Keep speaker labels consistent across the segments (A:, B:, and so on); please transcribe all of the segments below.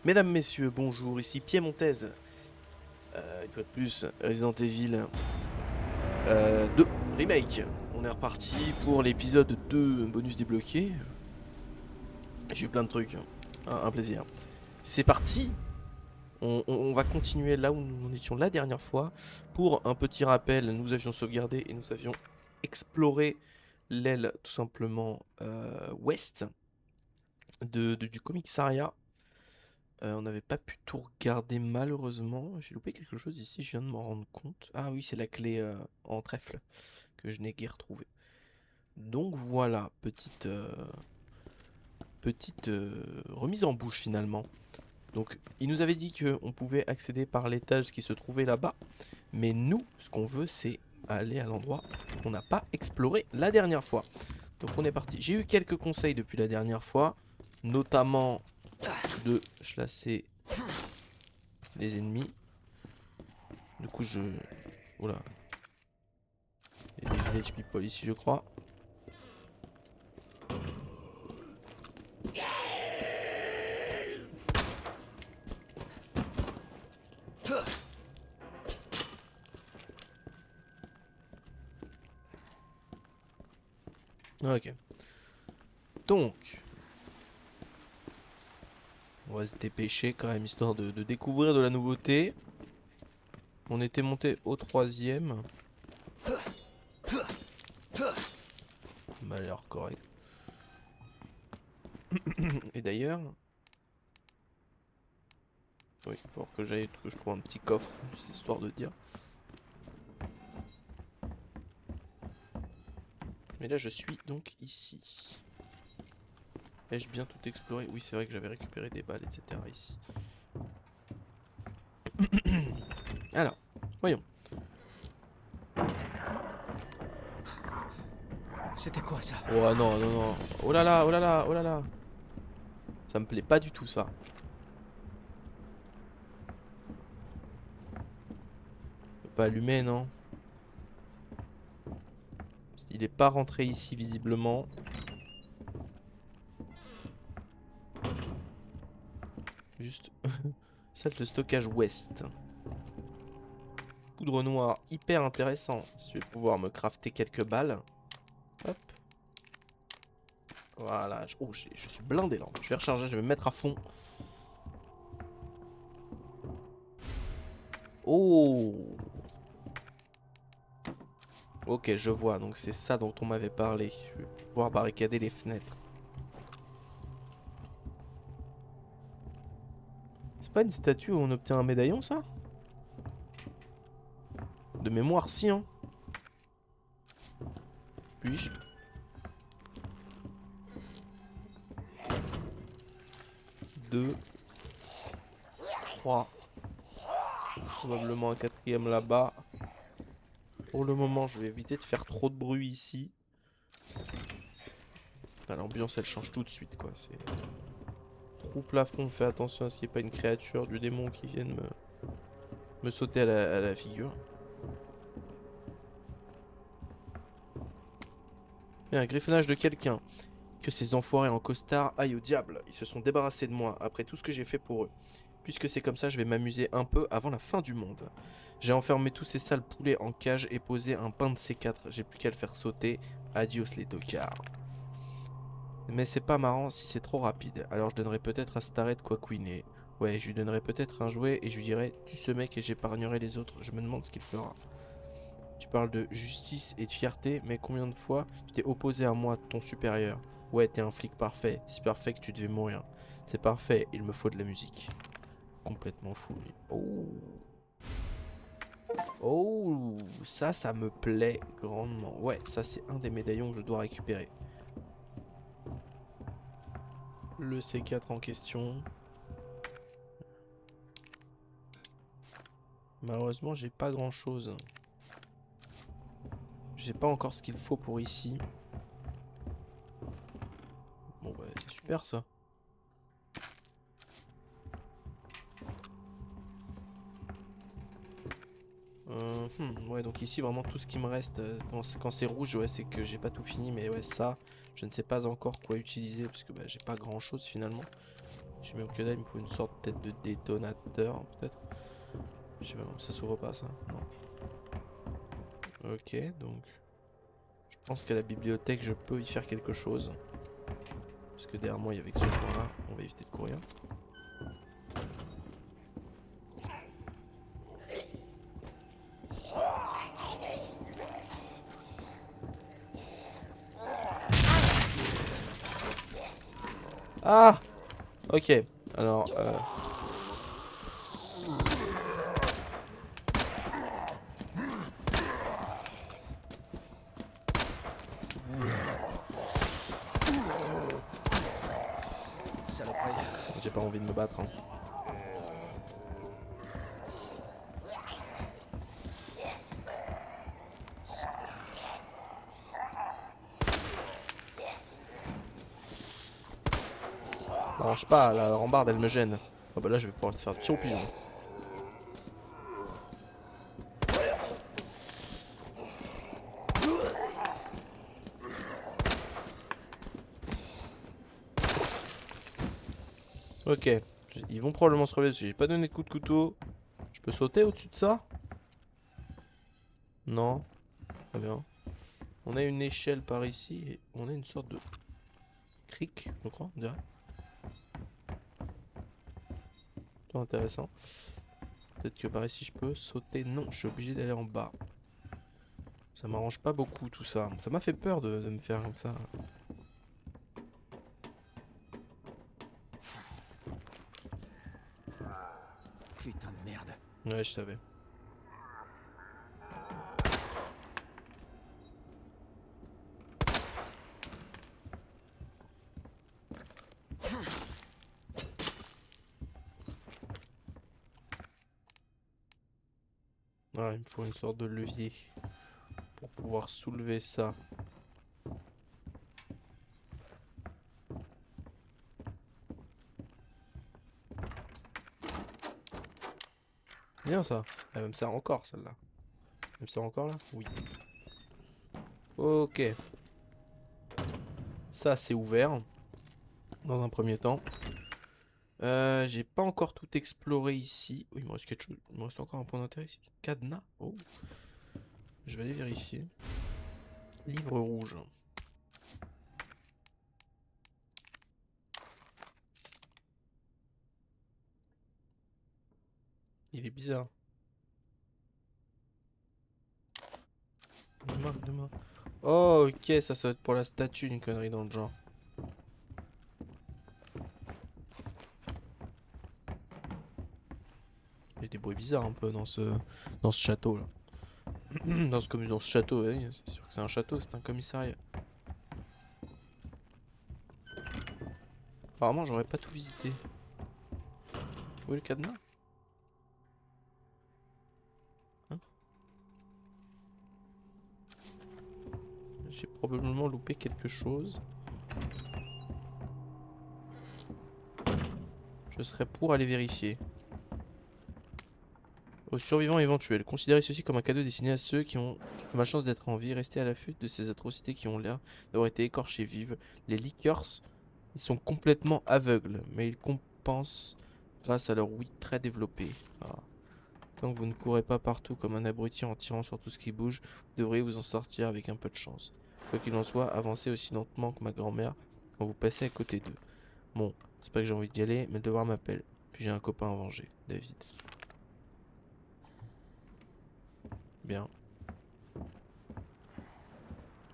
A: Mesdames, messieurs, bonjour, ici Piemontez. Une fois de plus, Resident Evil 2 Remake. On est reparti pour l'épisode 2 bonus débloqué. J'ai eu plein de trucs, un plaisir. C'est parti. On va continuer là où nous en étions la dernière fois. Pour un petit rappel, nous avions sauvegardé et nous avions exploré l'aile tout simplement ouest du commissariat. On n'avait pas pu tout regarder malheureusement. J'ai loupé quelque chose ici, je viens de m'en rendre compte. Ah oui, c'est la clé en trèfle que je n'ai guère retrouvée. Donc voilà, petite remise en bouche finalement. Donc il nous avait dit qu'on pouvait accéder par l'étage qui se trouvait là-bas. Mais nous, ce qu'on veut, c'est aller à l'endroit qu'on n'a pas exploré la dernière fois. Donc on est parti. J'ai eu quelques conseils depuis la dernière fois. Notamment de chlasser les ennemis. Du coup je... Oula. Il y a des village people ici je crois. Ok. Donc. On va se dépêcher quand même histoire de découvrir de la nouveauté. On était monté au 3ème. Ça m'a l'air correct. Et d'ailleurs... Oui, il faut que j'aille, que je trouve un petit coffre, juste histoire de dire. Mais là je suis donc ici. Ai-je bien tout exploré? Oui, c'est vrai que j'avais récupéré des balles, etc. ici. Alors, voyons.
B: C'était quoi ça?
A: Oh non, non, non. Oh là là, oh là là, oh là là. Ça me plaît pas du tout ça. On peut pas allumer, non? Il est pas rentré ici visiblement. Juste salle de stockage ouest. Poudre noire, hyper intéressant. Si je vais pouvoir me crafter quelques balles. Hop. Voilà. Oh, je suis blindé là. Je vais recharger, je vais me mettre à fond. Oh. Ok, je vois. Donc c'est ça dont on m'avait parlé. Je vais pouvoir barricader les fenêtres. C'est pas une statue où on obtient un médaillon, ça? De mémoire, si, hein. Puis-je? Deux. 3. Probablement un 4ème là-bas. Pour le moment, je vais éviter de faire trop de bruit ici. L'ambiance, elle change tout de suite, quoi. C'est trou plafond. Fais attention à ce qu'il n'y ait pas une créature du démon qui vienne me sauter à la figure. Il y a un griffonnage de quelqu'un. Que ces enfoirés en costard aillent au diable. Ils se sont débarrassés de moi après tout ce que j'ai fait pour eux. Puisque c'est comme ça, je vais m'amuser un peu avant la fin du monde. J'ai enfermé tous ces sales poulets en cage et posé un pain de C4. J'ai plus qu'à le faire sauter. Adios les tocards. Mais c'est pas marrant si c'est trop rapide. Alors je donnerai peut-être à Starret de quoi couiner. Ouais, je lui donnerai peut-être un jouet et je lui dirai tue ce mec et j'épargnerai les autres. Je me demande ce qu'il fera. Tu parles de justice et de fierté, mais combien de fois tu t'es opposé à moi, ton supérieur? Ouais, t'es un flic parfait, si parfait que tu devais mourir. C'est parfait, il me faut de la musique. Complètement fou, lui. Oh. Oh, ça me plaît grandement. Ouais, ça c'est un des médaillons que je dois récupérer. Le C4 en question. Malheureusement, j'ai pas grand chose. J'ai pas encore ce qu'il faut pour ici. Bon bah c'est super ça. Ouais, donc ici vraiment tout ce qui me reste quand c'est rouge, ouais, c'est que j'ai pas tout fini, mais ouais, ça, je ne sais pas encore quoi utiliser parce que bah, j'ai pas grand chose finalement. J'ai même que dalle, il me faut une sorte peut-être de détonateur, peut-être. Je sais pas, ça s'ouvre pas ça. Non. Ok, donc. Je pense qu'à la bibliothèque, je peux y faire quelque chose. Parce que derrière moi, il y avait que ce chemin-là. On va éviter de courir. Ah! Ok, alors... J'ai pas envie de me battre. Hein. M'arrange pas, la rambarde elle me gêne. Ah bah là je vais pouvoir te faire tirer au pigeon. Ok, ils vont probablement se relever dessus. J'ai pas donné de coup de couteau. Je peux sauter au-dessus de ça? Non. Très bien. On a une échelle par ici et on a une sorte de cric, je crois, on dirait. Plutôt intéressant. Peut-être que par ici je peux sauter. Non, je suis obligé d'aller en bas. Ça m'arrange pas beaucoup tout ça. Ça m'a fait peur de me faire comme ça.
B: Putain de merde.
A: Ouais, je savais. Ah, il me faut une sorte de levier pour pouvoir soulever ça. Bien ça. Elle me sert encore celle-là. Elle me sert encore là? Oui. Ok. Ça c'est ouvert. Dans un premier temps. J'ai pas encore tout exploré ici. Oh, il me reste quelque chose. Il me reste encore un point d'intérêt ici. Cadenas. Oh. Je vais aller vérifier. Livre rouge. Il est bizarre. Une marque de main. Oh, ok, ça va être pour la statue, une connerie dans le genre. Il y a des bruits bizarres un peu dans ce château là. Dans ce château, oui, c'est sûr que c'est un château, c'est un commissariat. Apparemment, j'aurais pas tout visité. Où est le cadenas? Hein? J'ai probablement loupé quelque chose. Je serais pour aller vérifier. Aux survivants éventuels, considérez ceci comme un cadeau destiné à ceux qui ont la malchance d'être en vie. Restez à l'affût de ces atrocités qui ont l'air d'avoir été écorchées vives. Les lickers, ils sont complètement aveugles, mais ils compensent grâce à leur ouïe très développée. Ah. Tant que vous ne courez pas partout comme un abruti en tirant sur tout ce qui bouge, vous devriez vous en sortir avec un peu de chance. Quoi qu'il en soit, avancez aussi lentement que ma grand-mère quand vous passez à côté d'eux. Bon, c'est pas que j'ai envie d'y aller, mais le devoir m'appelle. Puis j'ai un copain à venger, David. Bien.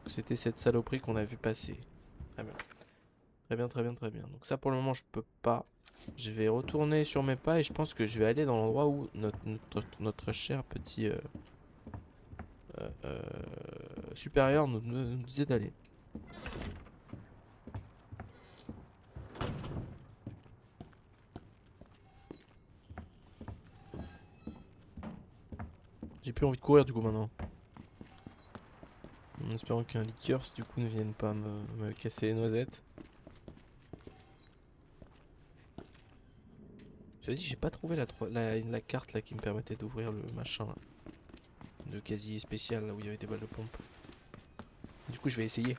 A: C'était cette saloperie qu'on a vu passer. Très bien. Très bien, très bien, très bien. Donc ça pour le moment je peux pas. Je vais retourner sur mes pas et je pense que je vais aller dans l'endroit où notre cher petit supérieur nous disait d'aller. J'ai plus envie de courir du coup maintenant. En espérant qu'un liqueur du coup ne vienne pas me casser les noisettes. Je te dis, j'ai pas trouvé la carte là qui me permettait d'ouvrir le machin là, de casier spécial là où il y avait des balles de pompe. Du coup je vais essayer.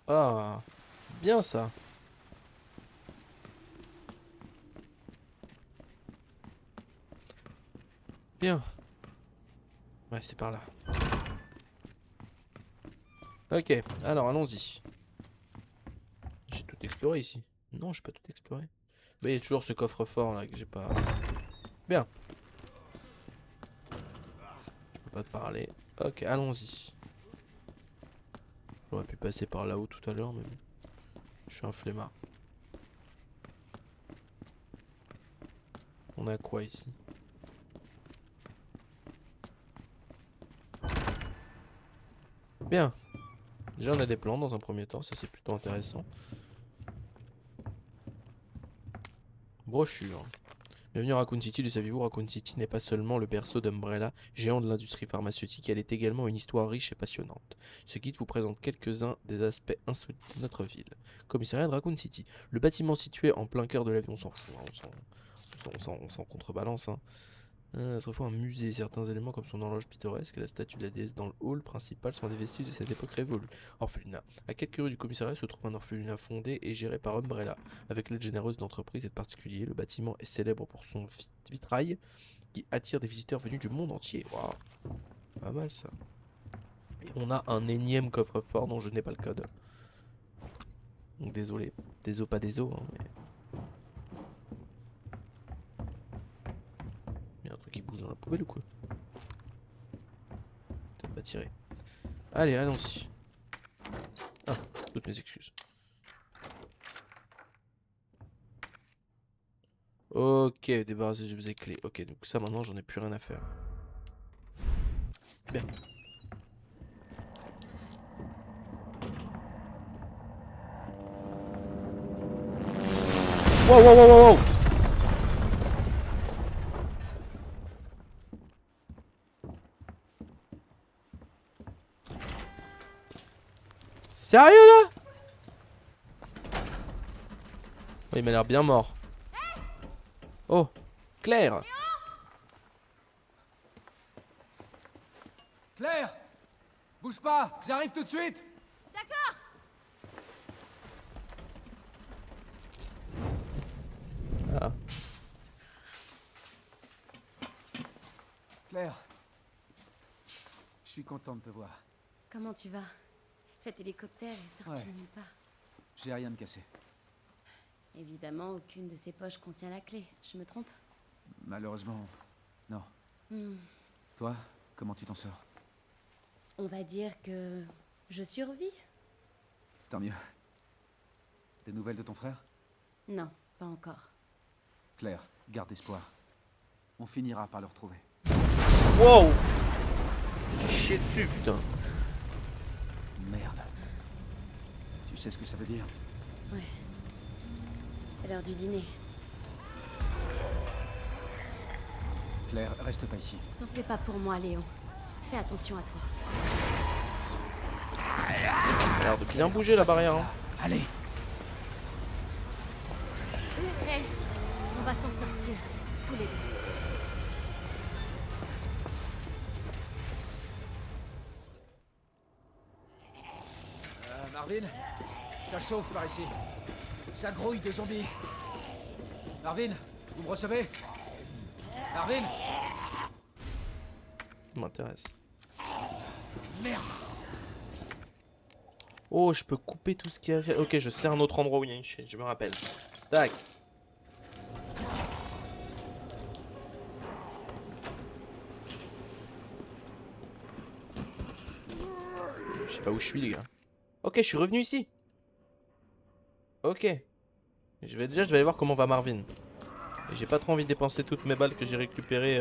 A: Ah, bien ça. Bien. Ouais, c'est par là. Ok, alors allons-y. J'ai tout exploré ici. Non, j'ai pas tout exploré. Mais il y a toujours ce coffre-fort là que j'ai pas... Bien. Je peux pas te parler. Ok, allons-y. J'aurais pu passer par là-haut tout à l'heure, mais bon. Je suis un flemmard. On a quoi ici? Bien. Déjà on a des plans dans un premier temps, ça c'est plutôt intéressant. Brochure. Bienvenue à Raccoon City, le saviez-vous, Raccoon City n'est pas seulement le berceau d'Umbrella, géant de l'industrie pharmaceutique, elle est également une histoire riche et passionnante. Ce guide vous présente quelques-uns des aspects insolites de notre ville. Commissariat de Raccoon City. Le bâtiment situé en plein cœur de la ville, on s'en fout, hein, on s'en contrebalance. Hein. Autrefois un musée, certains éléments comme son horloge pittoresque et la statue de la déesse dans le hall principal sont des vestiges de cette époque révolue. Orphelinat. À quelques rues du commissariat se trouve un orphelinat fondé et géré par Umbrella. Avec l'aide généreuse d'entreprises et de particuliers, le bâtiment est célèbre pour son vitrail qui attire des visiteurs venus du monde entier. Waouh, pas mal ça. Et on a un énième coffre-fort dont je n'ai pas le code. Donc désolé, des os pas des os, hein, mais... Il y a un truc qui bouge dans la poubelle ou quoi? Peut-être pas tirer. Allez, allons-y. Ah, toutes mes excuses. Ok, débarrasser des objets clés. Ok, donc ça maintenant j'en ai plus rien à faire. Bien. Wow, wow, wow, wow, wow. Sérieux là? Oh, il m'a l'air bien mort. Oh, Claire.
B: Claire! Bouge pas, j'arrive tout de suite!
A: Ah.
B: Claire, je suis content de te voir.
C: Comment tu vas? Cet hélicoptère est sorti
B: Ouais.
C: de nulle part.
B: J'ai rien de cassé.
C: Évidemment, aucune de ces poches contient la clé. Je me trompe?
B: Malheureusement, non.
C: Hmm.
B: Toi, comment tu t'en sors?
C: On va dire que je survis?
B: Tant mieux. Des nouvelles de ton frère?
C: Non, pas encore.
B: Claire, garde espoir. On finira par le retrouver.
A: Wow. Chier dessus, putain.
B: Merde. Tu sais ce que ça veut dire?
C: Ouais. C'est l'heure du dîner.
B: Claire, reste pas ici.
C: T'en fais pas pour moi, Léon. Fais attention à toi.
A: Ça a l'air de bien bouger la barrière. Hein.
B: Allez!
C: Hé, on va s'en sortir, tous les deux.
B: Marvin? Ça chauffe par ici. Ça grouille de zombies. Marvin, vous me recevez? Marvin?
A: Ça m'intéresse.
B: Merde!
A: Oh, je peux couper tout ce qu'il y a. Ok, je sais un autre endroit où il y a une chaîne, je me rappelle. Tac. Je sais pas où je suis, les gars. Ok, je suis revenu ici. Ok. Je vais aller voir comment va Marvin. Et j'ai pas trop envie de dépenser toutes mes balles que j'ai récupérées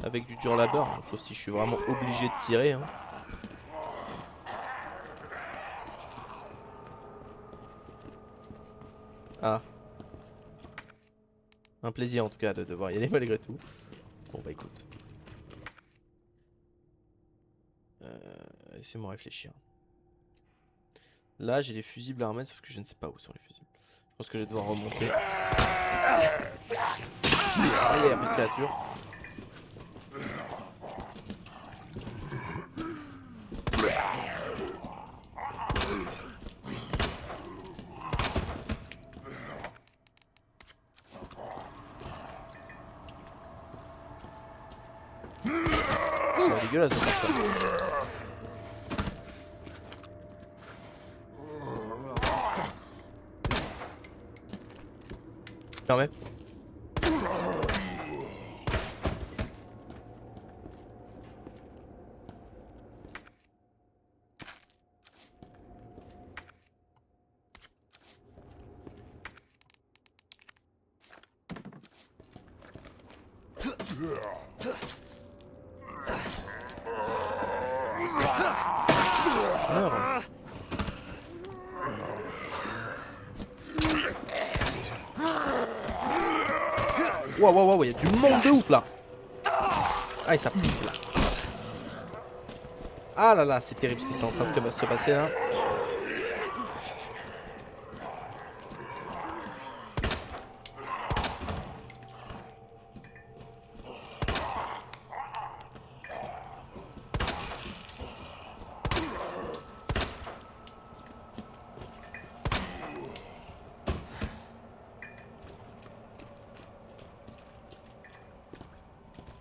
A: avec du dur labeur. Sauf si je suis vraiment obligé de tirer. Hein. Ah. Un plaisir en tout cas de devoir y aller malgré tout. Bon bah écoute. Laissez-moi réfléchir. Là j'ai les fusibles à remettre sauf que je ne sais pas où sont les fusibles. Je pense que je vais devoir remonter. Allez, petite créature. dégueulasse de faire ça. Permet. Meurs. Waouh, waouh, waouh, il y a du monde de ouf là. Ah, et ça pique là. Ah là là, c'est terrible ce qui est en train de se passer là.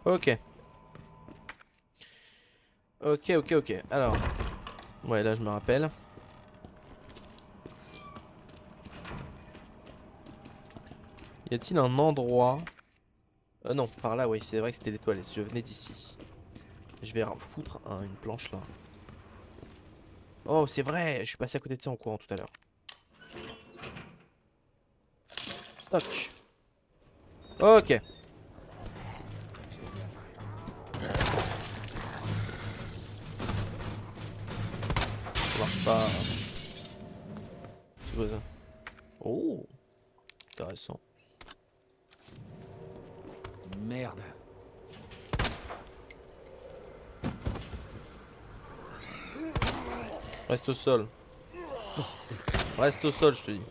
A: Ok. Ok. Alors. Ouais, là je me rappelle. Y a-t-il un endroit... non, par là, oui, c'est vrai que c'était les toilettes. Si je venais d'ici. Je vais foutre une planche là. Oh, c'est vrai, je suis passé à côté de ça en courant tout à l'heure. Toc. Ok. Ça marche pas. C'est quoi ça? Oh, intéressant.
B: Merde.
A: Reste au sol. Reste au sol, je te dis.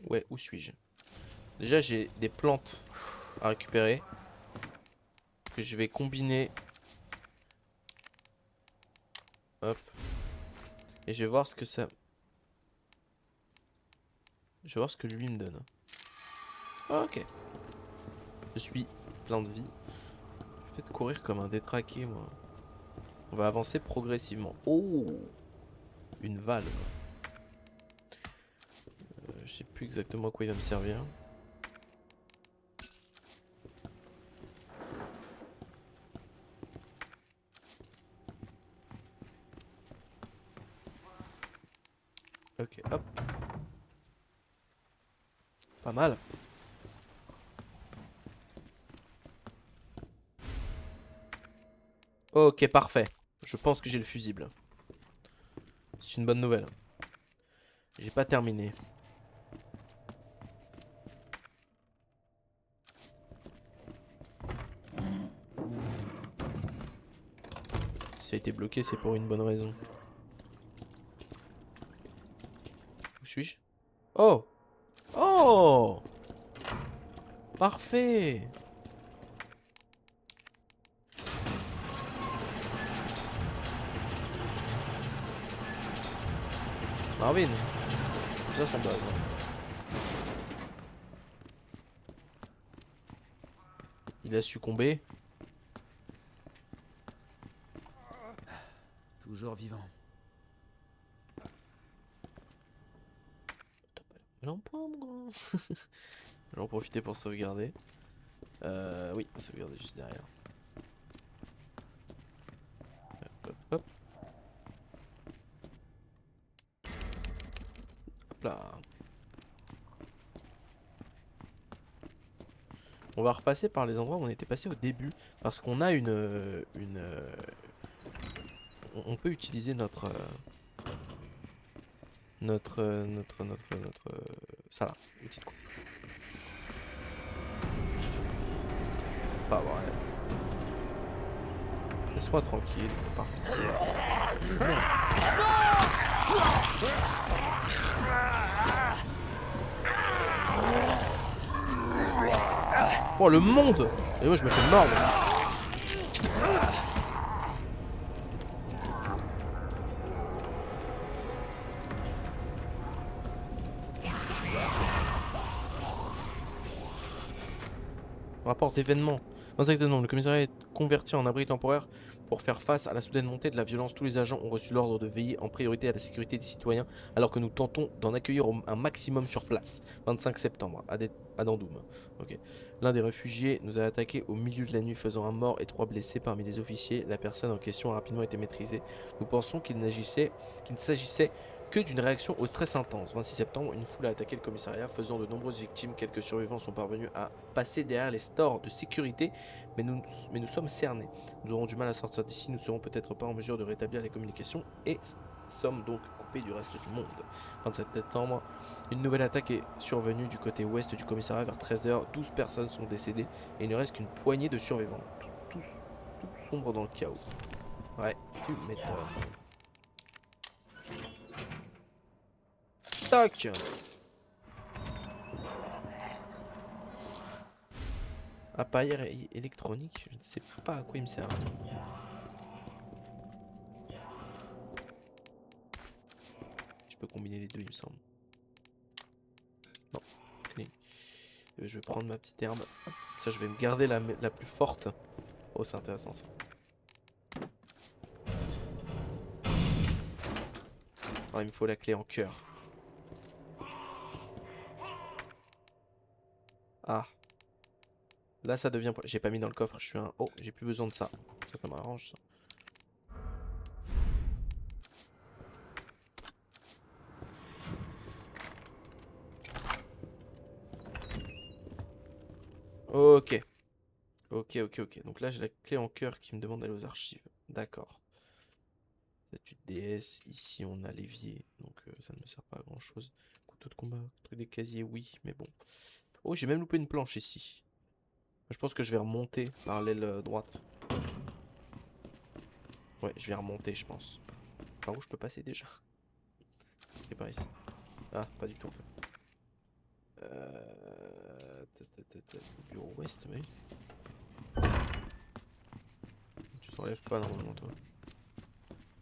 A: Ouais, où suis-je? Déjà, j'ai des plantes à récupérer. Que je vais combiner. Hop. Et je vais voir ce que ça... Je vais voir ce que lui me donne. Ok. Je suis plein de vie. Je vais te courir comme un détraqué, moi. On va avancer progressivement. Oh! Une valve. Je sais plus exactement à quoi il va me servir. Ok, hop. Pas mal. Ok, parfait. Je pense que j'ai le fusible. C'est une bonne nouvelle. J'ai pas terminé. Si ça a été bloqué, c'est pour une bonne raison. Où suis-je? Oh! Oh! Parfait! Marvin! C'est ça son base. Il a succombé.
B: Toujours vivant.
A: Elle est en point, mon grand. Je vais en profiter pour sauvegarder. Oui, sauvegarder juste derrière. Hop, hop. Hop là. On va repasser par les endroits où on était passé au début. Parce qu'on a on peut utiliser notre... ça là, outil de coupe. Pas vrai. Laisse-moi tranquille, par pitié. Merde. Oh le monde! Et moi je me fais mordre. Rapport d'événements. 25 novembre, le commissariat est converti en abri temporaire pour faire face à la soudaine montée de la violence. Tous les agents ont reçu l'ordre de veiller en priorité à la sécurité des citoyens alors que nous tentons d'en accueillir un maximum sur place. 25 septembre, à Dandoum. Ok. L'un des réfugiés nous a attaqué au milieu de la nuit, faisant un mort et 3 blessés parmi les officiers. La personne en question a rapidement été maîtrisée. Nous pensons qu'il ne s'agissait que d'une réaction au stress intense. 26 septembre, une foule a attaqué le commissariat, faisant de nombreuses victimes. Quelques survivants sont parvenus à passer derrière les stores de sécurité, mais nous sommes cernés. Nous aurons du mal à sortir d'ici, nous serons peut-être pas en mesure de rétablir les communications et sommes donc coupés du reste du monde. 27 septembre, une nouvelle attaque est survenue du côté ouest du commissariat vers 13 h. 12 personnes sont décédées et il ne reste qu'une poignée de survivants. Tout sombre dans le chaos. Ouais, tu m'étonnes. Toc. Appareil électronique, je ne sais pas à quoi il me sert. Je peux combiner les deux, il me semble. Non, clé. Je vais prendre ma petite herbe. Hop. Ça, je vais me garder la plus forte. Oh, c'est intéressant ça. Ah, il me faut la clé en cœur. Ah. Là, ça devient... J'ai pas mis dans le coffre, je suis un... Oh, j'ai plus besoin de ça. Ça m'arrange, ça. Ok. Ok. Donc là, j'ai la clé en cœur qui me demande d'aller aux archives. D'accord. Statue de déesse. Ici, on a l'évier. Donc, ça ne me sert pas à grand chose. Couteau de combat. Truc des casiers, oui. Mais bon. Oh, j'ai même loupé une planche ici. Je pense que je vais remonter par l'aile droite. Ouais, je vais remonter, je pense. Par où je peux passer déjà? Ok, par ici. Ah, pas du tout en fait. Bureau ouest, oui. Tu t'enlèves pas normalement, toi.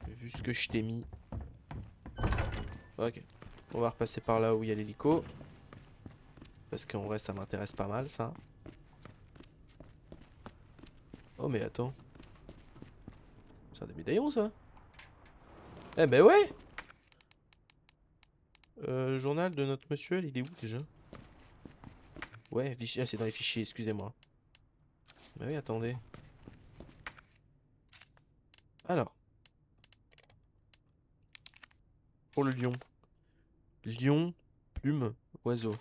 A: Vu ce que je t'ai mis. Ok. On va repasser par là où il y a l'hélico. Parce qu'en vrai, ça m'intéresse pas mal, ça. Oh, mais attends. C'est un des médaillons, ça. Eh ben ouais. Le journal de notre monsieur, il est où déjà? Ouais, ah, c'est dans les fichiers, excusez-moi. Bah oui, attendez. Alors. Pour le lion. Lion, plume, oiseau.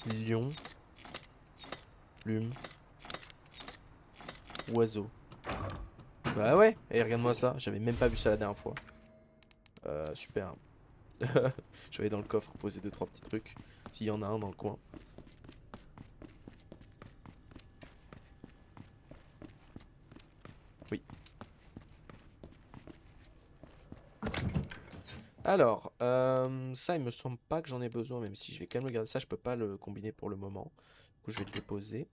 A: Lion, plume, oiseau. Bah ouais, et regarde-moi ça, j'avais même pas vu ça la dernière fois. Super. Je vais aller dans le coffre poser 2-3 petits trucs. S'il y en a un dans le coin. Oui. Alors, ça il me semble pas que j'en ai besoin, même si je vais quand même le garder. Ça je peux pas le combiner pour le moment. Du coup je vais le déposer.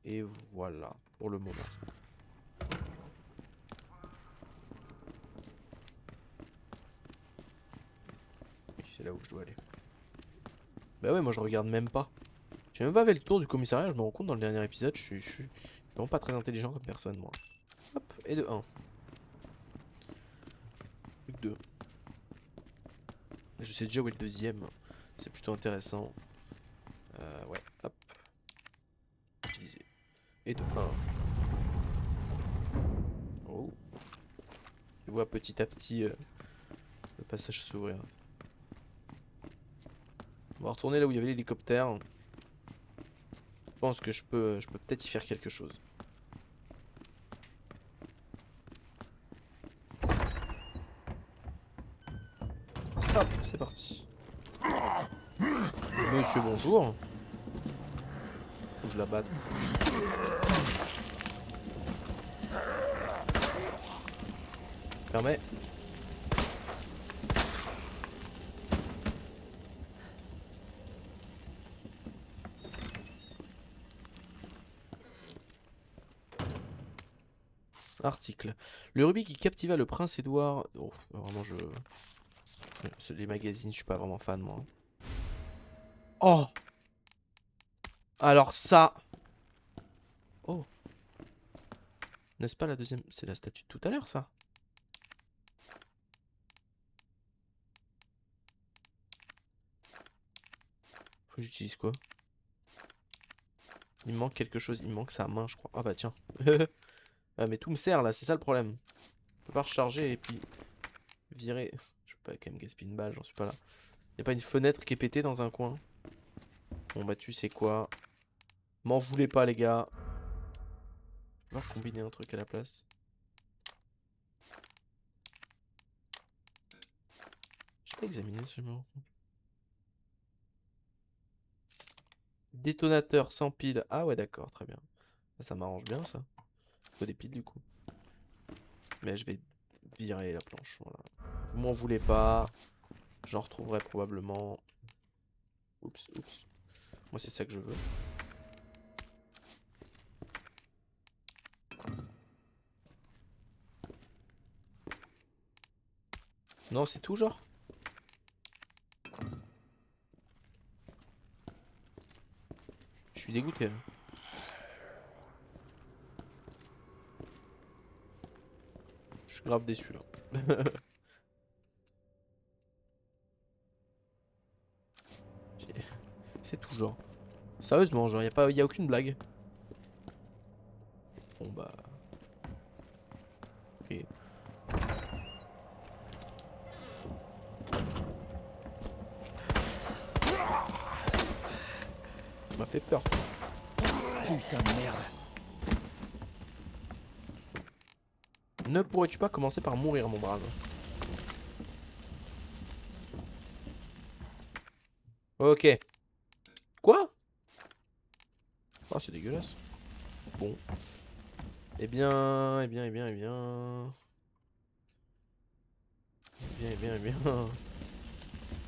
A: Et voilà, pour le moment. Oui, c'est là où je dois aller. Bah ouais, moi je regarde même pas. J'ai même pas fait le tour du commissariat, je me rends compte dans le dernier épisode, je suis vraiment pas très intelligent comme personne moi. Hop, et de 1. Plus que 2. Je sais déjà où est le deuxième. C'est plutôt intéressant. Ouais, hop. Utiliser. Et de 1. Oh. Je vois petit à petit le passage s'ouvrir. On va retourner là où il y avait l'hélicoptère. Je pense que je peux peut-être y faire quelque chose. Hop, c'est parti. Monsieur, bonjour. Faut que je la batte. Permet. Article. Le rubis qui captiva le prince Édouard. Oh, vraiment, les magazines, je suis pas vraiment fan, moi. Oh! Alors ça... Oh. N'est-ce pas la deuxième... C'est la statue de tout à l'heure, ça. Faut que j'utilise quoi? Il me manque quelque chose. Il me manque sa main, je crois. Ah bah tiens. Ah mais tout me sert là, c'est ça le problème. Je peux pas recharger et puis... Virer... Je peux pas quand même gaspiller une balle, j'en suis pas là. Y'a pas une fenêtre qui est pétée dans un coin? Bon bah tu sais quoi? M'en voulez pas les gars. On va combiner un truc à la place. J'ai pas examiné si je me rends compte. Détonateur sans pile. Ah ouais d'accord, très bien. Ça m'arrange bien ça. Faut des piles du coup. Mais je vais virer la planche. Voilà. Vous m'en voulez pas. J'en retrouverai probablement. Oups, oups. Moi c'est ça que je veux. Non c'est tout genre. Je suis dégoûté là. Je suis grave déçu là. C'est tout genre. Sérieusement, genre y a aucune blague. Bon bah. Ok. Ça m'a fait peur.
B: Putain de merde.
A: Ne pourrais-tu pas commencer par mourir, mon brave? Ok. Quoi? Oh, c'est dégueulasse. Bon. Eh bien, eh bien, eh bien, eh bien. Eh bien, eh bien, eh bien.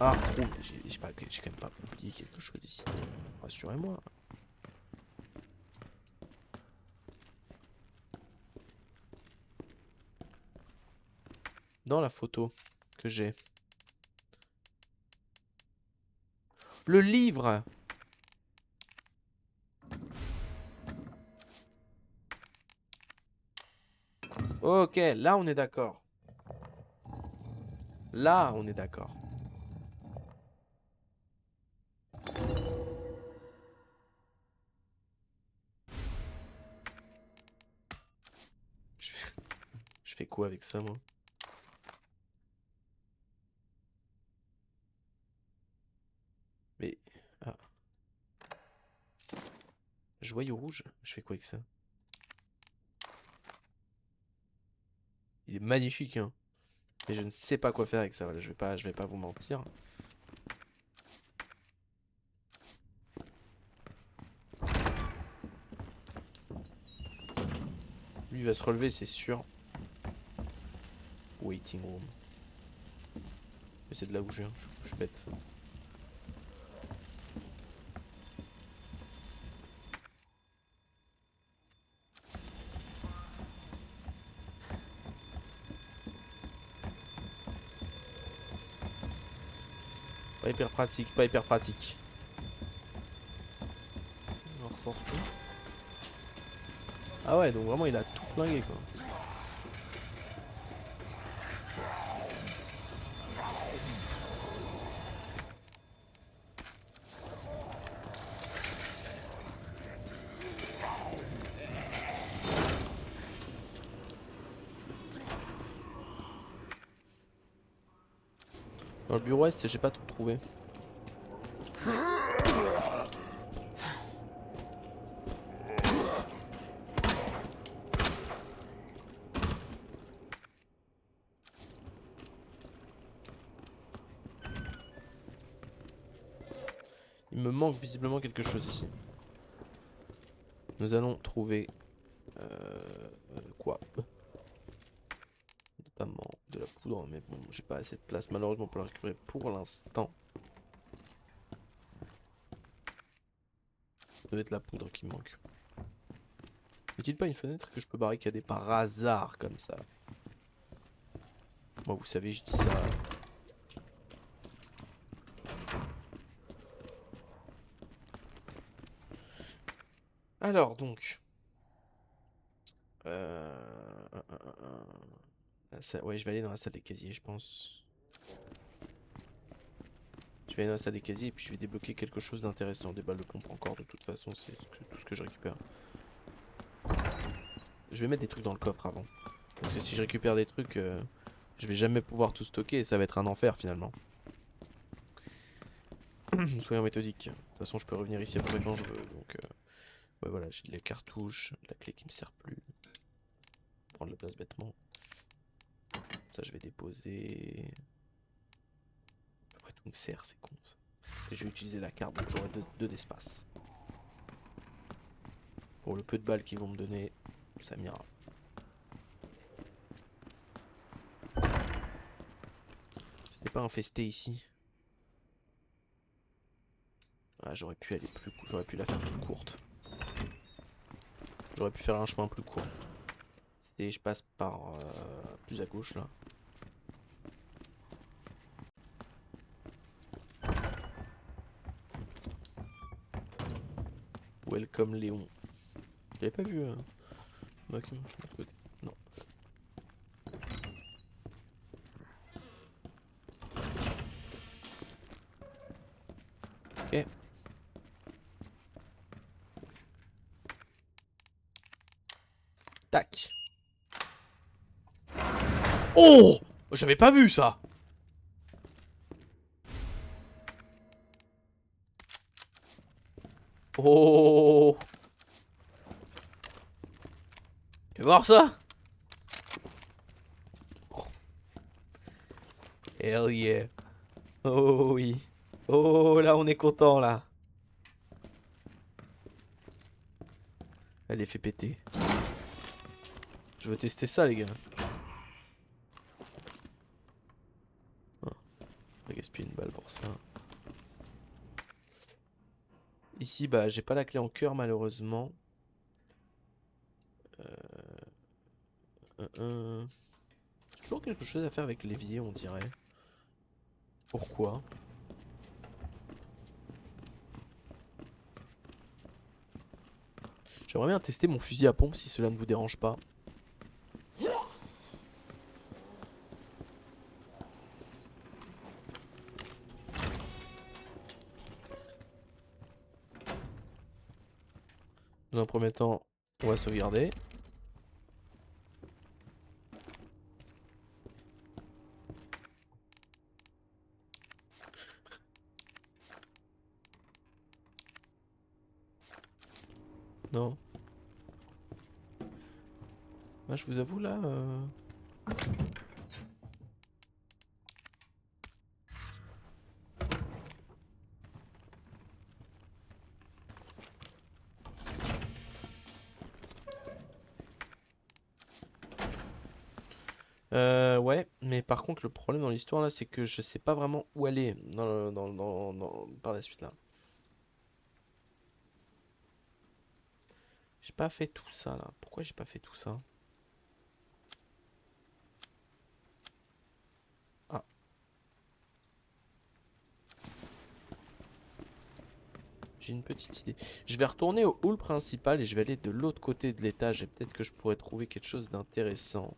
A: Ah, oh, j'ai quand même pas oublié quelque chose ici. Rassurez-moi. Dans la photo que j'ai. Le livre! Ok, là on est d'accord. Là on est d'accord. Je fais... je fais quoi avec ça moi? Mais... Ah. Joyau rouge? Je fais quoi avec ça? Il est magnifique hein. Mais je ne sais pas quoi faire avec ça, voilà, je vais pas vous mentir. Lui il va se relever c'est sûr. Waiting room. Mais c'est de là où je viens, je suis bête. Pas hyper pratique, pas hyper pratique. On va ressortir. Ah ouais, donc vraiment il a tout flingué quoi. Dans le bureau est, j'ai pas tout trouvé. Il me manque visiblement quelque chose ici. Nous allons trouver... quoi? Notamment de la poudre, mais bon, j'ai pas assez de place malheureusement pour la récupérer pour l'instant. Ça doit être la poudre qui me manque. N'est-il pas une fenêtre que je peux barricader par hasard comme ça? Moi, vous savez, je dis ça. Alors donc. Ouais, je vais aller dans la salle des casiers, je pense. Je vais aller dans la salle des casiers et puis je vais débloquer quelque chose d'intéressant. Des balles de pompe encore, de toute façon, c'est tout ce que je récupère. Je vais mettre des trucs dans le coffre avant. Parce que si je récupère des trucs, je vais jamais pouvoir tout stocker et ça va être un enfer finalement. Soyons méthodiques. De toute façon, je peux revenir ici à peu près quand je veux. Donc, ouais, voilà, j'ai les cartouches, la clé qui me sert plus. Prendre la place bêtement. Ça, je vais déposer. Après, tout me sert, c'est con ça. Et je vais utiliser la carte, donc j'aurai deux d'espace. Pour le peu de balles qu'ils vont me donner, ça m'ira. C'était pas infesté ici. Ah, j'aurais pu aller plus, j'aurais pu la faire plus courte. J'aurais pu faire un chemin plus court. C'était, je passe par plus à gauche là. Welcome Léon. J'avais pas vu Malcolm de l'autre côté. Non. Ok. Tac. Oh! J'avais pas vu ça! Oh! Tu veux voir ça? Oh. Hell yeah. Oh oui. Oh là on est content là. Elle est fait péter. Je veux tester ça les gars. Oh. On va gaspiller une balle pour ça. Ici bah j'ai pas la clé en cœur malheureusement. J'ai toujours quelque chose à faire avec l'évier on dirait. Pourquoi? J'aimerais bien tester mon fusil à pompe si cela ne vous dérange pas. Dans un premier temps, on va sauvegarder. Non. Moi, je vous avoue là. Ouais, mais par contre, le problème dans l'histoire là, c'est que je sais pas vraiment où aller par la suite là. J'ai pas fait tout ça là. Pourquoi j'ai pas fait tout ça? Ah. J'ai une petite idée. Je vais retourner au hall principal et je vais aller de l'autre côté de l'étage et peut-être que je pourrais trouver quelque chose d'intéressant.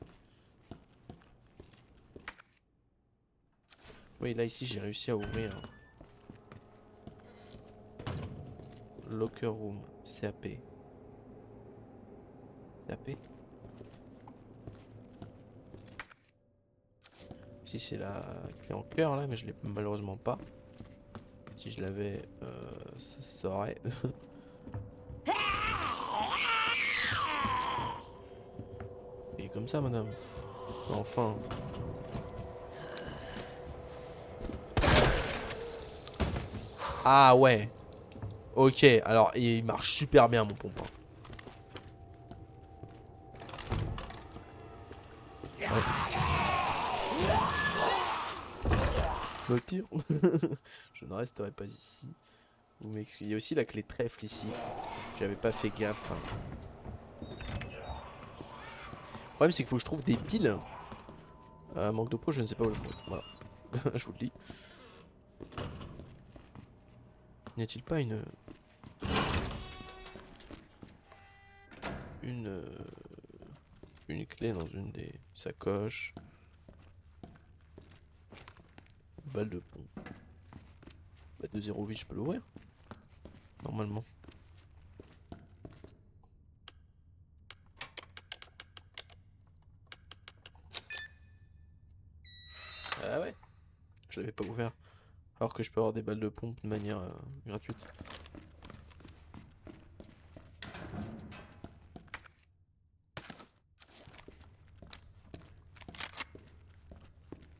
A: Oui, là ici j'ai réussi à ouvrir. Locker room, CAP. CAP. Ici c'est la clé en cœur là, mais je l'ai malheureusement pas. Si je l'avais, ça se saurait. Et comme ça, madame. Enfin. Ah ouais. Ok, alors il marche super bien mon pompon. Ouais. Me tire. Je ne resterai pas ici. Vous m'excusez. Il y a aussi la clé trèfle ici. J'avais pas fait gaffe. Le problème c'est qu'il faut que je trouve des piles. Manque de peau, je ne sais pas où le trouver. Voilà. Je vous le dis. N'y a-t-il pas une... une clé dans une des sacoches. Balle de pompe. Bah, de 0,8 je peux l'ouvrir. Normalement. Ah ouais. Je l'avais pas ouvert. Alors que je peux avoir des balles de pompe de manière gratuite.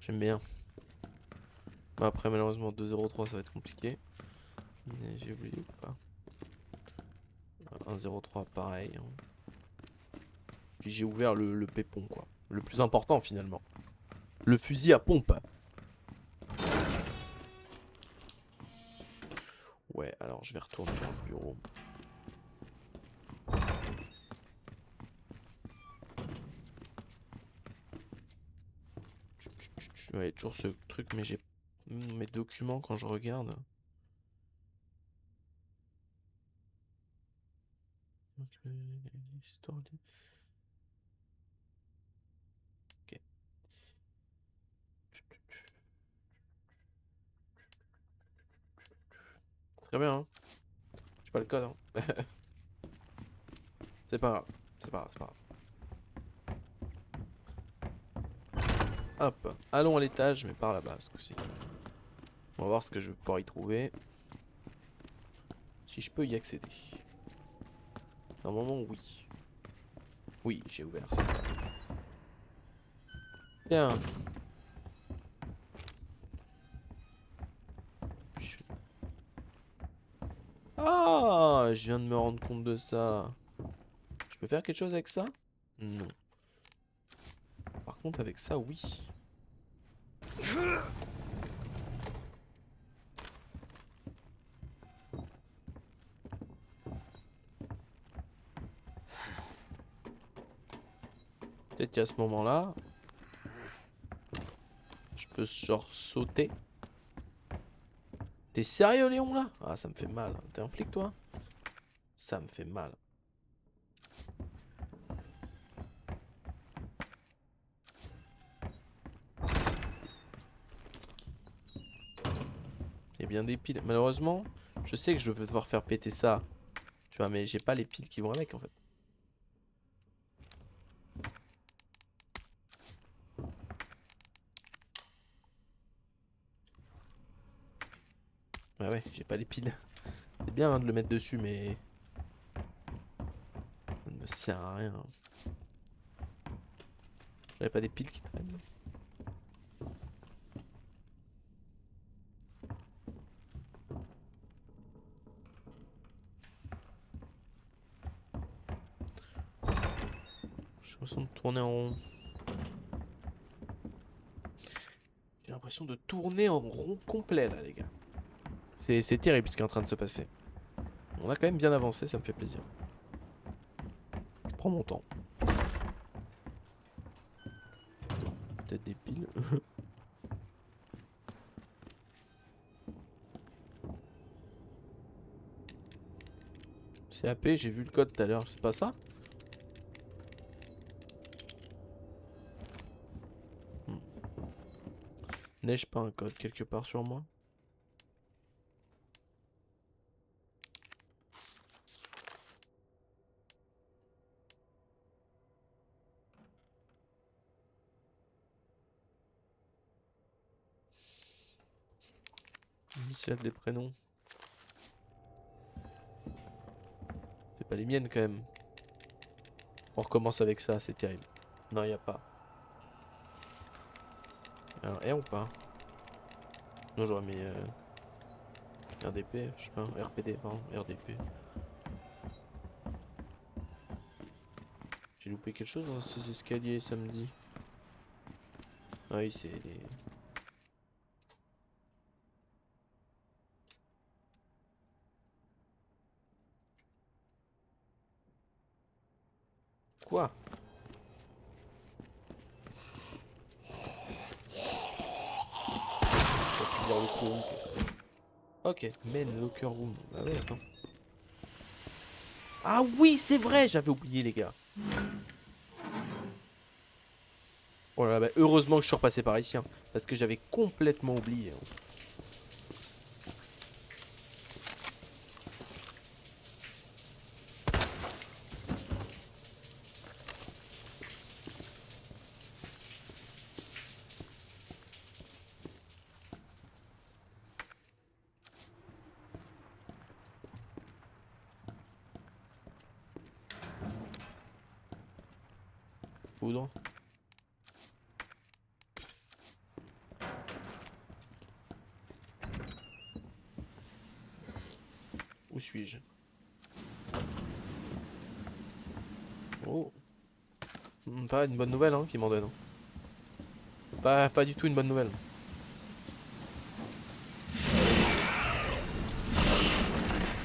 A: J'aime bien. Bah après malheureusement 2,03 ça va être compliqué. Mais j'ai oublié ou pas. 1,03 pareil. Hein. Puis j'ai ouvert le pépon quoi. Le plus important finalement. Le fusil à pompe. Ouais, alors je vais retourner dans le bureau. Ouais, toujours ce truc, mais j'ai mes documents quand je regarde. Ok. Très bien, hein. J'ai pas le code, hein. C'est pas grave. C'est pas grave, c'est pas grave. Hop, allons à l'étage, mais par là-bas ce coup-ci. On va voir ce que je vais pouvoir y trouver. Si je peux y accéder. Normalement, oui. Oui, j'ai ouvert ça. Bien. Ah, je viens de me rendre compte de ça. Je peux faire quelque chose avec ça? Non. Par contre, avec ça, oui. Peut-être qu'à ce moment-là, je peux genre sauter. T'es sérieux, Léon, là? Ah, ça me fait mal. T'es un flic, toi? Ça me fait mal. Il y a bien des piles. Malheureusement, je sais que je vais devoir faire péter ça. Tu vois, mais j'ai pas les piles qui vont avec, en fait. Bah ouais, j'ai pas les piles. C'est bien hein, de le mettre dessus, mais... ça ne me sert à rien. J'avais pas des piles qui traînent. J'ai l'impression de tourner en rond. J'ai l'impression de tourner en rond complet, là, les gars. C'est terrible ce qui est en train de se passer. On a quand même bien avancé, ça me fait plaisir. Je prends mon temps. Peut-être des piles. CAP, j'ai vu le code tout à l'heure, c'est pas ça? N'ai-je pas un code quelque part sur moi? Initial des prénoms. C'est pas les miennes quand même. On recommence avec ça, c'est terrible. Non, y a pas. Un R ou pas? Non, j'aurais mis RDP, je sais pas, RPD, pardon, RDP. J'ai loupé quelque chose dans ces escaliers samedi. Ah oui, c'est les... Quoi? Ça, c'est dans le coup. Ok, main locker room. Ah ouais, attends. Ah oui, c'est vrai, j'avais oublié les gars. Oh là là, bah, heureusement que je suis repassé par ici, hein, parce que j'avais complètement oublié. Hein. Poudre. Où suis-je? Oh. Pas une bonne nouvelle hein, qui m'en donne. Hein. Pas du tout une bonne nouvelle.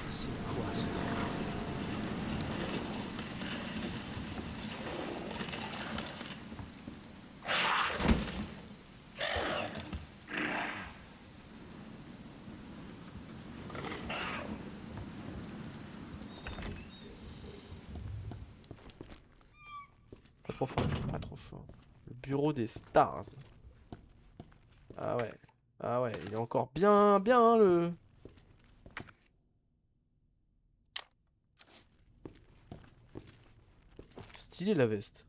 B: C'est quoi ce truc?
A: Pas trop fort, pas trop fort. Le bureau des stars. Ah ouais. Ah ouais, il est encore bien, bien hein, le... Stylé la veste.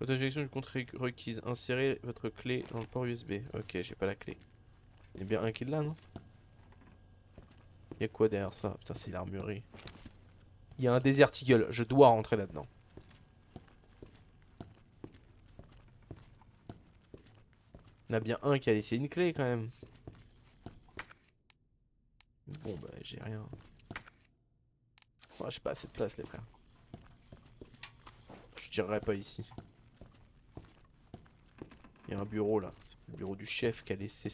A: Auto-injection du compte requise. Insérez votre clé dans le port USB. Ok, j'ai pas la clé. Il y a bien un qui l'a, non? Il y a quoi derrière ça? Putain, c'est l'armurerie. Il y a un Desert Eagle. Je dois rentrer là-dedans. Il y en a bien un qui a laissé une clé quand même. Bon, bah, j'ai rien. Oh, j'ai pas assez de place, les frères. Je dirais pas ici. Il y a un bureau là. C'est le bureau du chef qui a laissé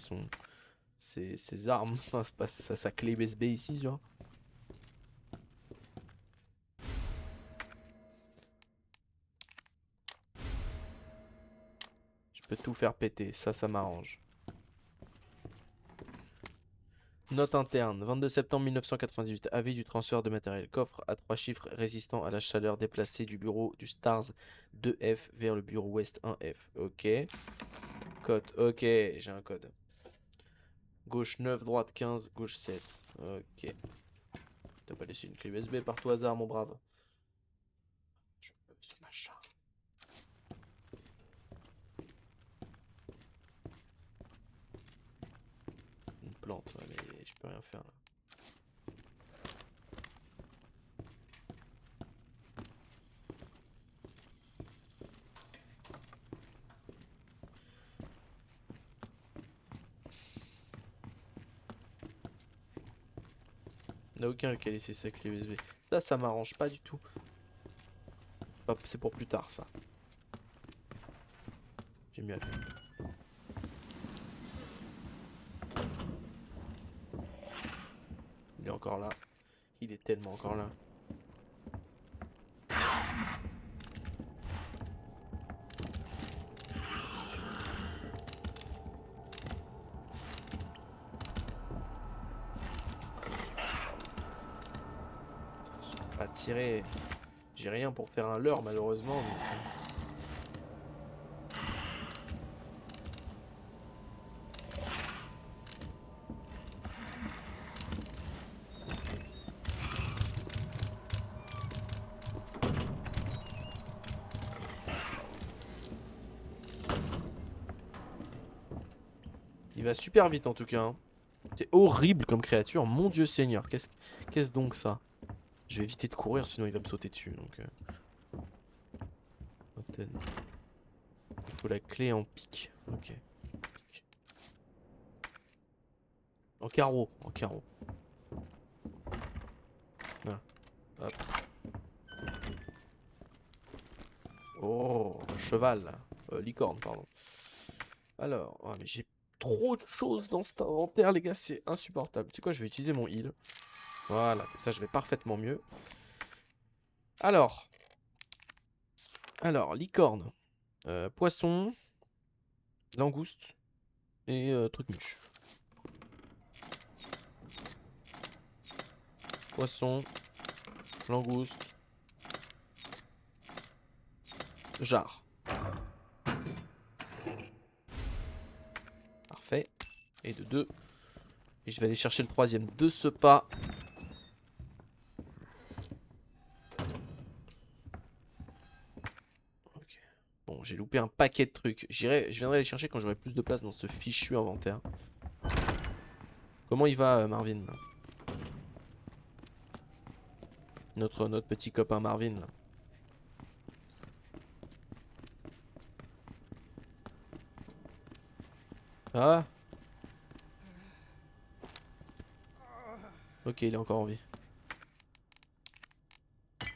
A: ses armes. Enfin, c'est pas sa clé USB ici, tu vois. Je peux tout faire péter. Ça m'arrange. Note interne, 22 septembre 1998, avis du transfert de matériel. Coffre à 3 chiffres résistant à la chaleur déplacé du bureau du Stars 2F vers le bureau Ouest 1F. Ok. Code, ok, j'ai un code. Gauche 9, droite 15, gauche 7. Ok. T'as pas laissé une clé USB par tout hasard, mon brave. Je veux ce machin. Une plante, ouais, mais je peux rien faire là. Il n'y en a aucun qui a laissé sa clé USB. Ça m'arrange pas du tout. C'est pour plus tard, ça. J'ai mieux à faire. Il est encore là. Il est tellement encore là. J'ai pas tiré. J'ai rien pour faire un leurre malheureusement. Donc... Il va super vite en tout cas. Hein. C'est horrible comme créature. Mon Dieu Seigneur. Qu'est-ce donc ça? Je vais éviter de courir sinon il va me sauter dessus. Donc, il faut la clé en pique. Ok. En carreau. En carreau. Là. Hop. Oh, cheval. Licorne, pardon. Alors, oh, mais j'ai trop de choses dans cet inventaire, les gars, c'est insupportable. Tu sais quoi, je vais utiliser mon heal. Voilà, comme ça je vais parfaitement mieux. Alors, licorne, poisson, langouste et truc mûche. Poisson, langouste, jarre. Parfait. Et de 2. Et je vais aller chercher le troisième de ce pas. Ok. Bon, j'ai loupé un paquet de trucs. Je viendrai les chercher quand j'aurai plus de place dans ce fichu inventaire. Comment il va, Marvin là? Notre petit copain Marvin là. Ah. Ok, il est encore en vie.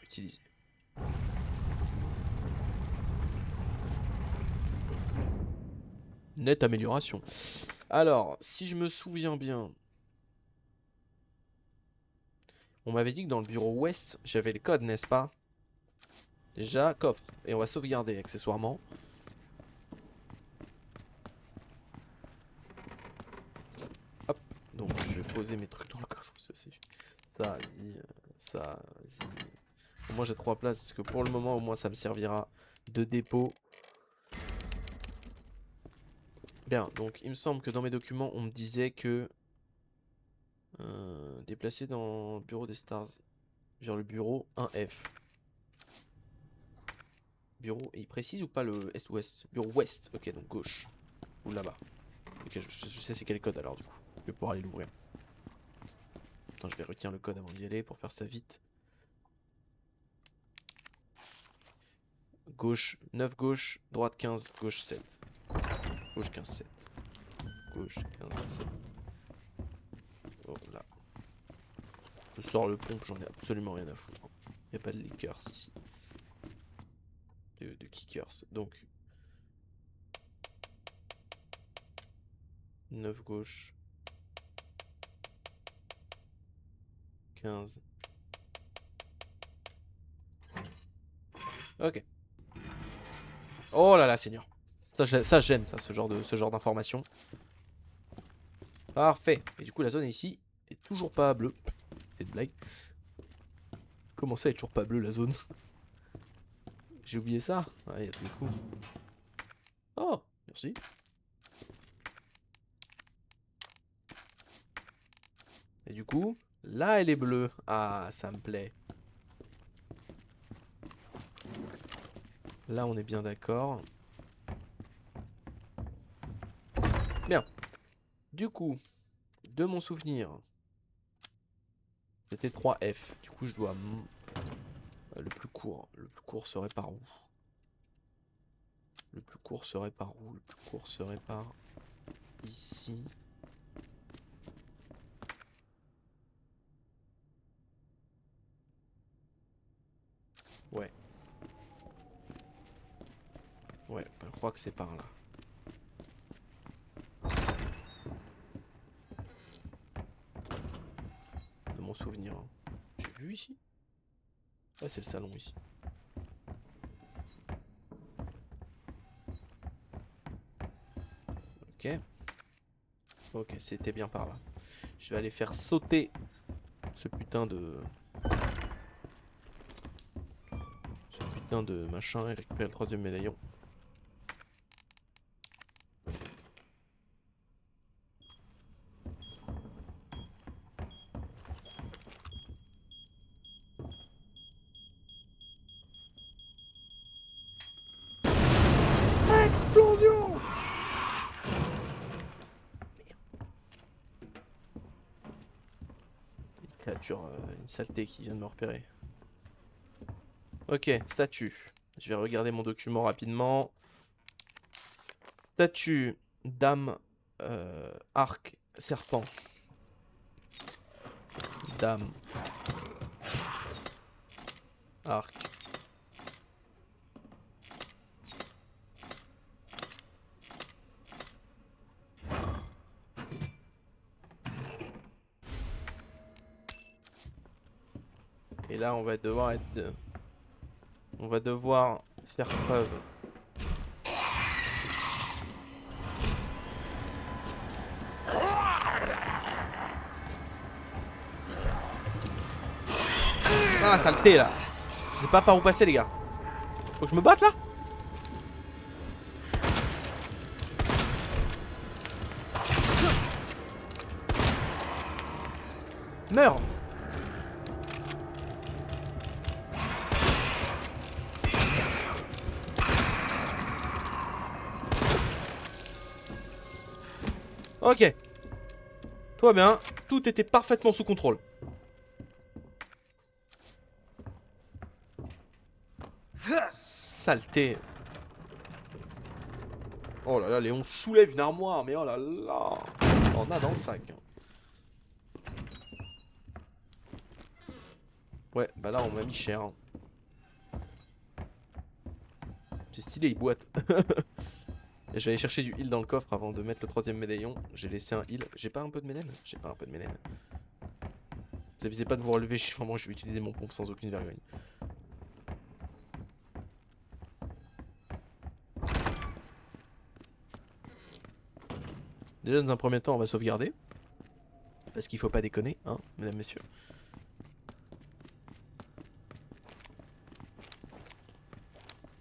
A: Utiliser. Nette amélioration. Alors, si je me souviens bien, on m'avait dit que dans le bureau ouest, j'avais les codes, n'est-ce pas? Déjà, coffre. Et on va sauvegarder accessoirement. Hop. Donc, je vais poser mes trucs dans le coffre. Ça, vas-y. Ça, vas-y. Au moins, j'ai 3 places. Parce que pour le moment, au moins, ça me servira de dépôt. Bien. Donc, il me semble que dans mes documents, on me disait que... déplacer dans le bureau des stars. Vers le bureau 1F. Bureau, et il précise ou pas le est-ouest? Bureau ouest, ok, donc gauche. Ou là-bas. Ok, je sais c'est quel code alors du coup. Je vais pouvoir aller l'ouvrir. Attends, je vais retenir le code avant d'y aller pour faire ça vite. Gauche, 9 gauche, droite 15, gauche 7. Gauche 15, 7. Gauche 15, 7. Oh là. Je sors le pompe, j'en ai absolument rien à foutre. Il n'y a pas de lickers ici. De kickers. Donc 9 gauche. 15. Ok. Oh là là, Seigneur. Ça gêne, ça, ce genre d'information. Parfait. Et du coup, la zone ici est toujours pas bleue. C'est une blague. Comment ça, elle est toujours pas bleue, la zone? J'ai oublié ça. Ah, il y a tous les coups. Oh, merci. Et du coup, là, elle est bleue. Ah, ça me plaît. Là, on est bien d'accord. Bien. Du coup, de mon souvenir, c'était 3F. Du coup, je dois... le plus court. Le plus court serait par où? Le plus court serait par où? Le plus court serait par... ici. Ouais. Ouais, je crois que c'est par là. De mon souvenir. Hein. J'ai vu ici? Ah, c'est le salon ici. Ok. Ok, c'était bien par là. Je vais aller faire sauter ce putain de... machin et récupérer le troisième médaillon. Explosion! Une créature, une saleté qui vient de me repérer. Ok, statue. Je vais regarder mon document rapidement. Statue, dame, arc, serpent. Dame. Arc. Et là, on va devoir être... On va devoir faire preuve. Ah, saleté là. Je sais pas par où passer, les gars. Faut que je me batte là? Meurs! Ok. Tout va bien. Tout était parfaitement sous contrôle. Saleté. Oh là là, Léon soulève une armoire, mais oh là là. On a dans le sac. Ouais, bah là on m'a mis cher. C'est stylé, il boite. Et je vais aller chercher du heal dans le coffre avant de mettre le 3ème médaillon. J'ai laissé un heal. J'ai pas un peu de ménène? J'ai pas un peu de ménène. Vous avisez pas de vous relever, vraiment je vais utiliser mon pompe sans aucune vergogne. Déjà dans un premier temps on va sauvegarder. Parce qu'il faut pas déconner, hein, mesdames, messieurs.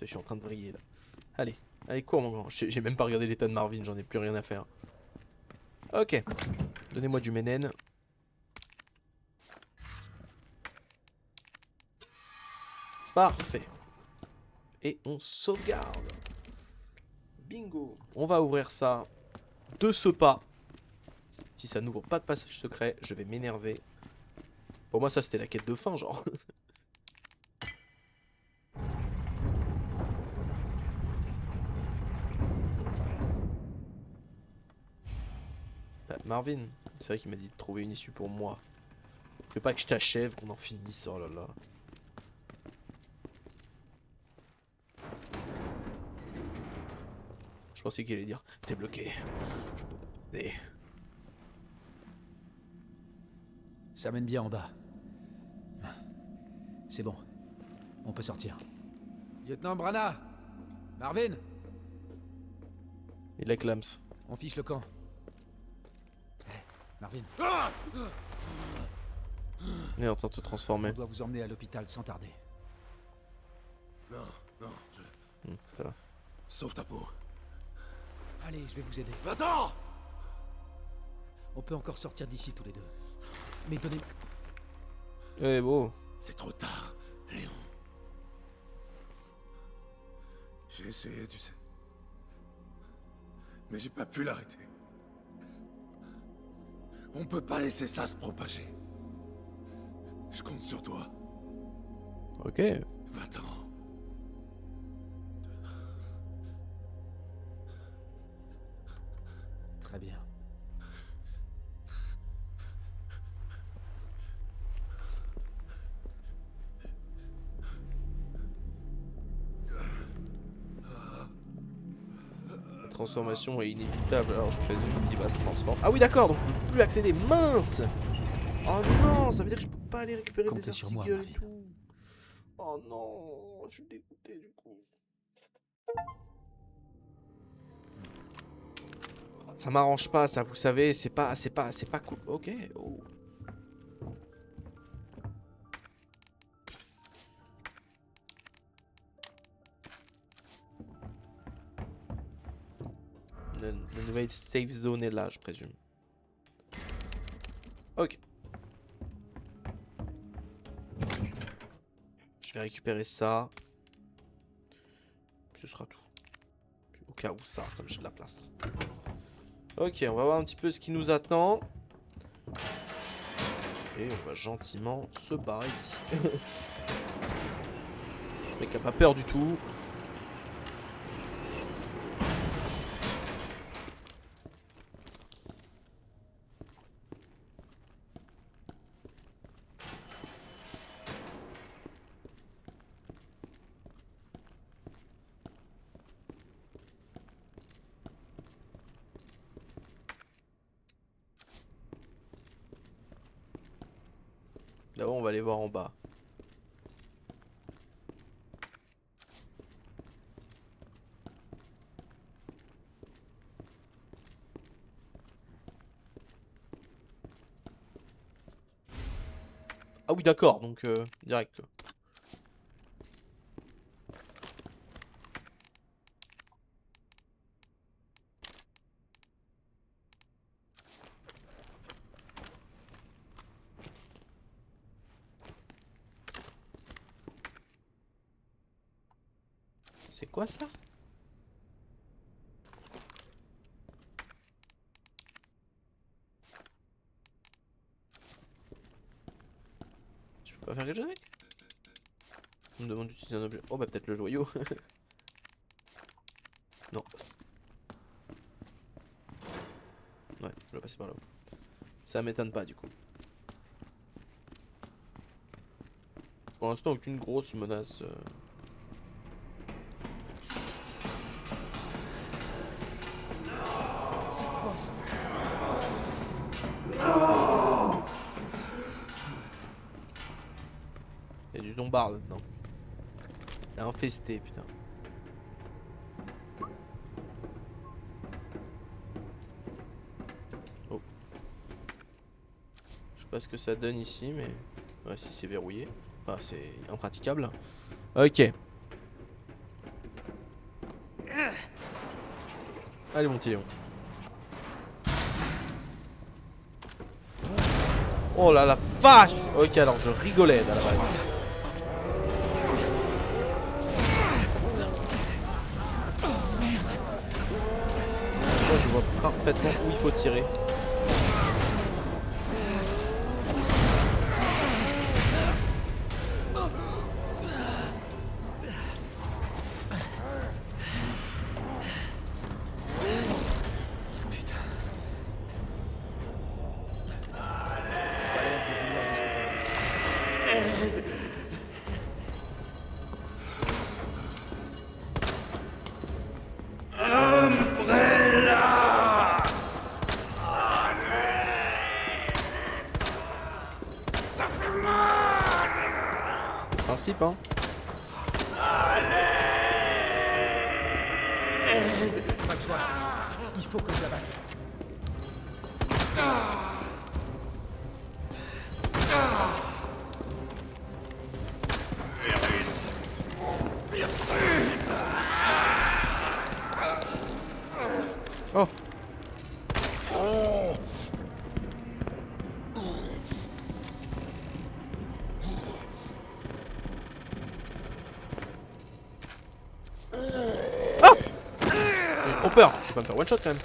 A: Je suis en train de vriller là. Allez, allez cours mon grand. J'ai même pas regardé l'état de Marvin, j'en ai plus rien à faire. Ok, donnez-moi du ménène. Parfait. Et on sauvegarde. Bingo. On va ouvrir ça de ce pas. Si ça n'ouvre pas de passage secret, je vais m'énerver. Pour moi ça c'était la quête de fin genre. Bah, Marvin, c'est vrai qu'il m'a dit de trouver une issue pour moi. Je veux pas que je t'achève, qu'on en finisse, oh là là. Je pensais qu'il allait dire, t'es bloqué. Je peux pas t'aider.
B: Ça mène bien en bas. C'est bon. On peut sortir. Lieutenant Brana! Marvin!
A: Il a clams.
B: On fiche le camp. Marvin,
A: Il est en train de se transformer.
B: on doit vous emmener à l'hôpital sans tarder.
D: Non, non,
A: Ça va.
D: sauve ta peau.
B: Allez, je vais vous aider.
D: Va-t'en!
B: On peut encore sortir d'ici tous les deux. Mais donnez...
A: Eh beau.
D: C'est trop tard, Léon. J'ai essayé, tu sais. Mais j'ai pas pu l'arrêter. On peut pas laisser ça se propager. Je compte sur toi.
A: Ok.
D: Va-t'en.
B: Très bien.
A: La transformation est inévitable, alors je présume qu'il va se transformer. Ah oui d'accord, donc on peut plus accéder, mince. Oh non, ça veut dire que je peux pas aller récupérer
B: Comptez
A: des
B: sur moi,
A: articles et
B: Marvin.
A: tout. Oh non, je suis dégoûté du coup. Ça m'arrange pas, ça, vous savez, c'est pas cool. Ok. Oh. La nouvelle safe zone est là, je présume. Ok. Je vais récupérer ça. Ce sera tout. Puis au cas où ça, comme j'ai de la place. Ok, on va voir un petit peu ce qui nous attend. Et on va gentiment se barrer d'ici. Le mec a pas peur du tout. D'abord, on va aller voir en bas. Ah oui d'accord, donc direct. C'est quoi ça? Je peux pas faire quelque chose avec? On me demande d'utiliser un objet. Oh bah peut-être le joyau. Non. Ouais, je vais passer par là-haut. Ça m'étonne pas du coup. Pour l'instant aucune grosse menace.
B: C'est quoi ça?
A: Il y a du zombard là-dedans. C'est infesté putain. Oh. Je sais pas ce que ça donne ici mais... Ouais si c'est verrouillé. Enfin c'est impraticable. Ok. Allez mon petit Léon. Oh là la vache. Ok alors je rigolais à la base. Moi je vois parfaitement où il faut tirer. Principe hein.
B: Maxwell, il faut que je la batte.
A: Oh. Ah. J'ai trop peur. Je vais pas me faire one shot quand même.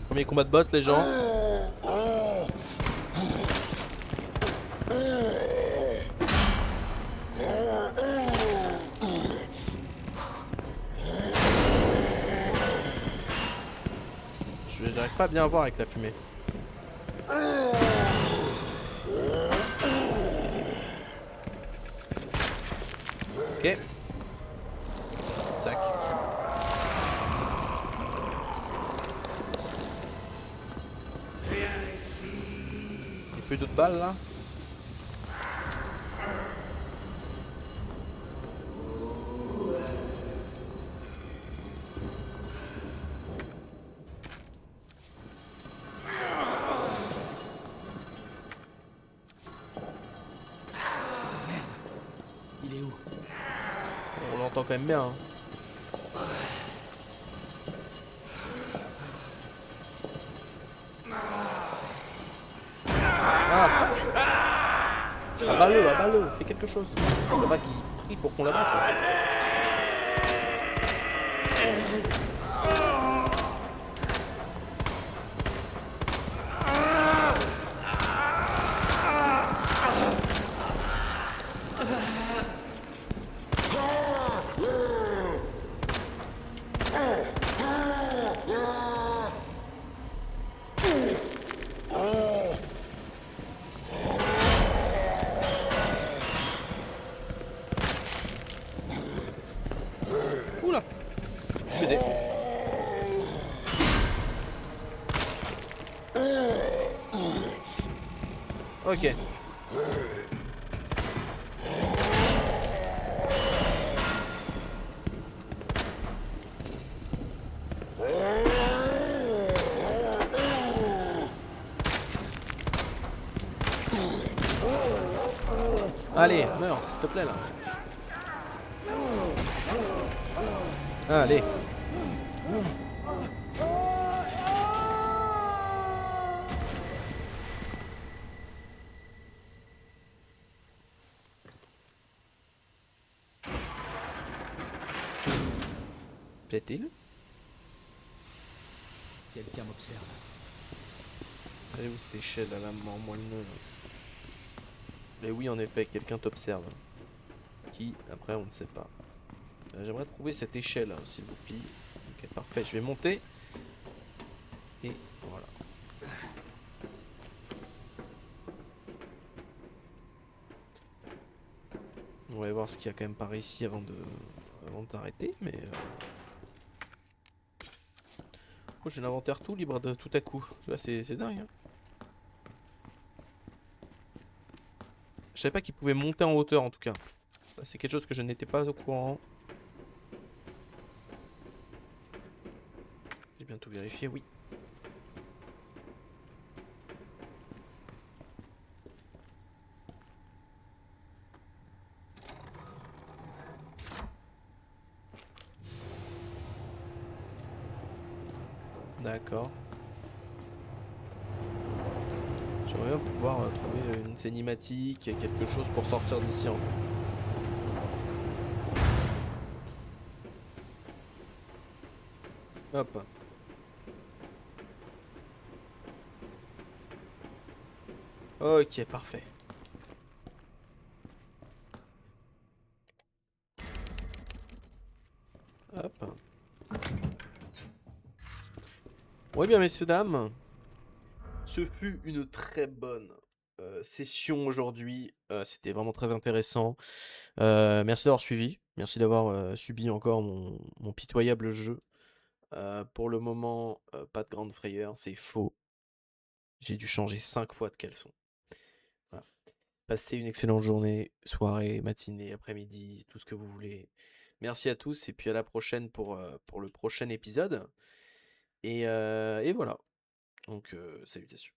A: Premier combat de boss les gens. J'arrive pas à bien voir avec la fumée. Ok. Sac. Il n'y a plus d'autres balles là?
B: Il est où?
A: On l'entend quand même bien. Hein. Ah. Abat-le, fais quelque chose. Le mec qui prie pour qu'on l'abatte. Oula, je fais des... Ok. Allez, meurs, s'il te plaît là. Allez. Plaît-il?
B: Quelqu'un m'observe.
A: Elle est où cette échelle à la mort moelleux? Mais oui, en effet, quelqu'un t'observe. Qui, après, on ne sait pas. J'aimerais trouver cette échelle, s'il vous plaît. Ok, parfait, je vais monter. Et voilà. On va voir ce qu'il y a quand même par ici avant de t'arrêter, mais... Oh, j'ai l'inventaire tout libre de tout à coup. Tu vois, c'est dingue. Hein. Je savais pas qu'il pouvait monter en hauteur en tout cas. C'est quelque chose que je n'étais pas au courant. J'ai bientôt vérifié, oui. D'accord. J'aimerais bien pouvoir trouver une cinématique, quelque chose pour sortir d'ici en fait. Hop. Ok, parfait. Hop. Oui bien messieurs, dames. Ce fut une très bonne session aujourd'hui. C'était vraiment très intéressant. Merci d'avoir suivi. Merci d'avoir subi encore mon pitoyable jeu. Pour le moment, pas de grande frayeur, c'est faux. J'ai dû changer 5 fois de caleçon. Voilà. Passez une excellente journée, soirée, matinée, après-midi, tout ce que vous voulez. Merci à tous et puis à la prochaine pour le prochain épisode. Et voilà. Donc, salutations.